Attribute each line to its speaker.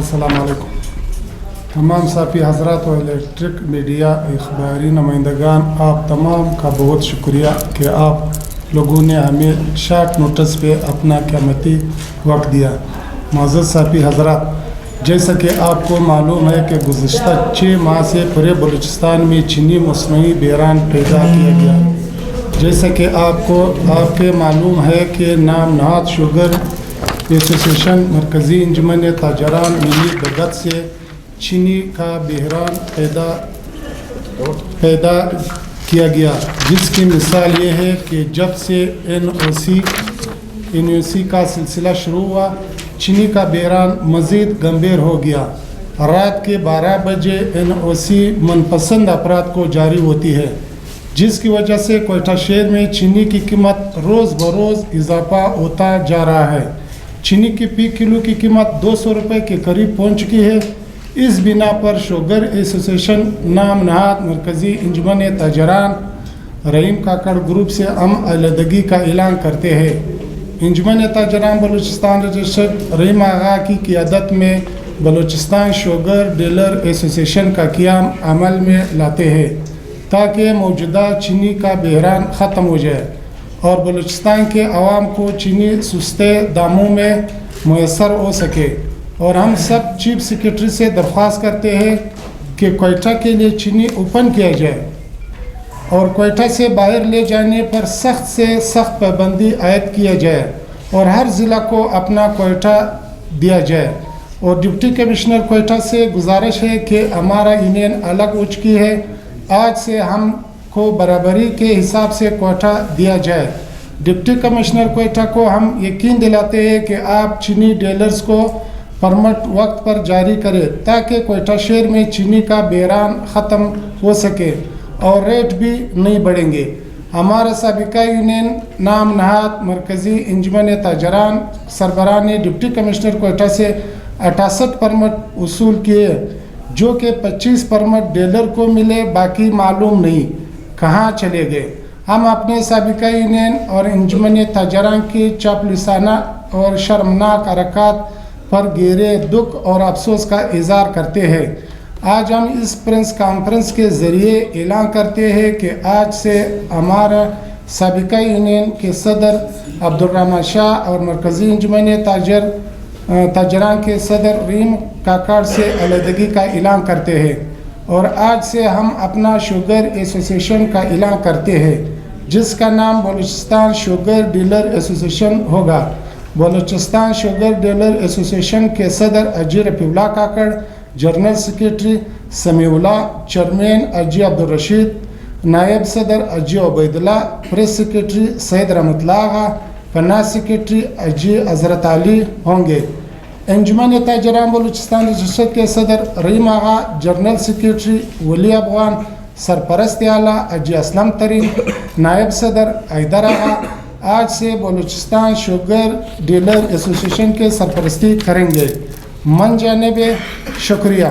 Speaker 1: अस्सलाम वालेकुम। तमाम साफ़ी हज़रात और इलेक्ट्रिक मीडिया इखबारी नुमाइंदगान, आप तमाम का बहुत शुक्रिया कि आप लोगों ने हमें शॉर्ट नोटिस पे अपना कीमती वक्त दिया। मुअज़्ज़ज़ साफ़ी हज़रात, जैसा कि आपको मालूम है कि गुज़िश्ता 6 माह से पूरे बलूचिस्तान में चीनी मसनूई बहरान पैदा किया गया। जैसा कि आपके मालूम है कि नाम नहाद शुगर एसोसिएशन मरकज़ी अंजुमन ताजरान मिली बगत से चीनी का बहरान पैदा किया गया, जिसकी मिसाल ये है कि जब से NOC का सिलसिला शुरू हुआ, चीनी का बहरान मज़ीद गंभीर हो गया। रात के 12 बजे NOC मनपसंद अफराद को जारी होती है, जिसकी वजह से कोयटा शहर में चीनी की कीमत रोज़ बरोज़ इजाफा होता जा रहा है। चीनी की फी किलो की कीमत 200 रुपये के करीब पहुंच चुकी है। इस बिना पर शुगर एसोसिएशन नाम नहाद मरकज़ी अंजुमन ताजरान रहीम काकड़ ग्रुप से हम अलहदगी का ऐलान करते हैं। अंजुमन ताजरान बलूचिस्तान रजिस्टर्ड रहीम आगा की क़ियादत में बलूचिस्तान शुगर डीलर एसोसिएशन का क़याम अमल में लाते हैं ताकि मौजूदा चीनी का बहरान ख़त्म हो जाए और बलूचिस्तान के अवाम को चीनी सस्ते दामों में मैसर हो सके। और हम सब चीफ सेक्रेटरी से दरख्वास्त करते हैं कि कोयटा के लिए चीनी ओपन किया जाए और कोयटा से बाहर ले जाने पर सख्त से सख्त पाबंदी आयद किया जाए और हर ज़िला को अपना कोयटा दिया जाए। और डिप्टी कमिश्नर कोयटा से गुजारिश है कि हमारा यूनियन अलग हो चुकी है, आज से हमको बराबरी के हिसाब से कोयटा दिया जाए। डिप्टी कमिश्नर कोयटा को हम यकीन दिलाते हैं कि आप चीनी डीलर्स को परमिट वक्त पर जारी करें ताकि कोयटा शहर में चीनी का बहरान ख़त्म हो सके और रेट भी नहीं बढ़ेंगे। हमारा साबिका यूनियन नाम नहाद मरकज़ी अंजुमन ताजरान सरबराह ने डिप्टी कमिश्नर कोयटा से 68 परमिट वसूल किए, जो कि 25 परमिट डीलर को मिले, बाकी मालूम नहीं कहाँ चले गए। हम अपने साबिका यूनियन और अंजुमन ताजरान की चापलूसाना और शर्मनाक हरकत पर गहरे दुख और अफसोस का इज़हार करते हैं। आज हम इस प्रेस कॉन्फ्रेंस के ज़रिए ऐलान करते हैं कि आज से हमारा साबिका यूनियन के सदर अब्दुर्रहमान शाह और मरकज़ी अंजुमन ताजरान के सदर रहीम काकड़ से अलहदगी का ऐलान करते हैं और आज से हम अपना शुगर एसोसिएशन का ऐलान करते हैं, जिसका नाम बलूचिस्तान शुगर डीलर एसोसिएशन होगा। बलूचिस्तान शुगर डीलर एसोसिएशन के सदर अजी रफ़ीउल्लाह काकड़, जनरल सेक्रेटरी समीउल्लाह, चेयरमैन अजी अब्दुल रशीद, नायब सदर अजी उबैदुल्लाह, प्रेस सेक्रेटरी सैयद रहमतुल्लाह आगा, फनाज सेक्रेटरी अजी हज़रत अली होंगे। अंजुमन ताजरान बलूचिस्तान रजिस्टर्ड के सदर रहीम आगा, जनरल सेक्रेटरी वली अफगान, सरपरस्त आला अजी असलम तरीन, नायब सदर हैदर आगा आज से बलूचिस्तान शुगर डीलर एसोसिएशन के सरपरस्ती करेंगे। मन जानिब शुक्रिया।